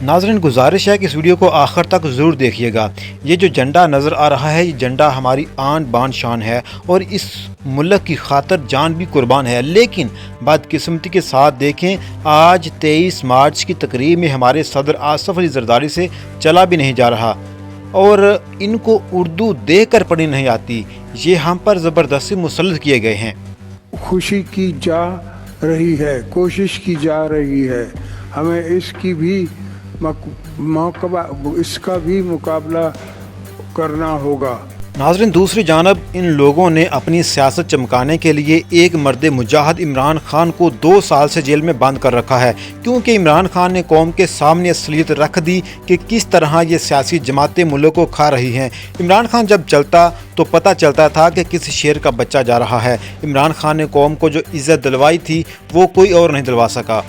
ناظرین گزارش ہے کہ اس ویڈیو کو آخر تک ضرور دیکھیے گا۔ یہ جو جھنڈا نظر آ رہا ہے، یہ جھنڈا ہماری آن بان شان ہے اور اس ملک کی خاطر جان بھی قربان ہے، لیکن بدقسمتی کے ساتھ دیکھیں آج 23 مارچ کی تقریب میں ہمارے صدر آصف علی زرداری سے چلا بھی نہیں جا رہا اور ان کو اردو دیکھ کر پڑھنی نہیں آتی، یہ ہم پر زبردستی مسلط کیے گئے ہیں۔ خوشی کی جا رہی ہے، کوشش کی جا رہی ہے، ہمیں اس کا بھی مقابلہ کرنا ہوگا۔ ناظرین دوسری جانب ان لوگوں نے اپنی سیاست چمکانے کے لیے ایک مرد مجاہد عمران خان کو 2 سال سے جیل میں بند کر رکھا ہے، کیونکہ عمران خان نے قوم کے سامنے اصلیت رکھ دی کہ کس طرح یہ سیاسی جماعتیں ملک کو کھا رہی ہیں۔ عمران خان جب چلتا تو پتہ چلتا تھا کہ کس شیر کا بچہ جا رہا ہے۔ عمران خان نے قوم کو جو عزت دلوائی تھی وہ کوئی اور نہیں دلوا سکا۔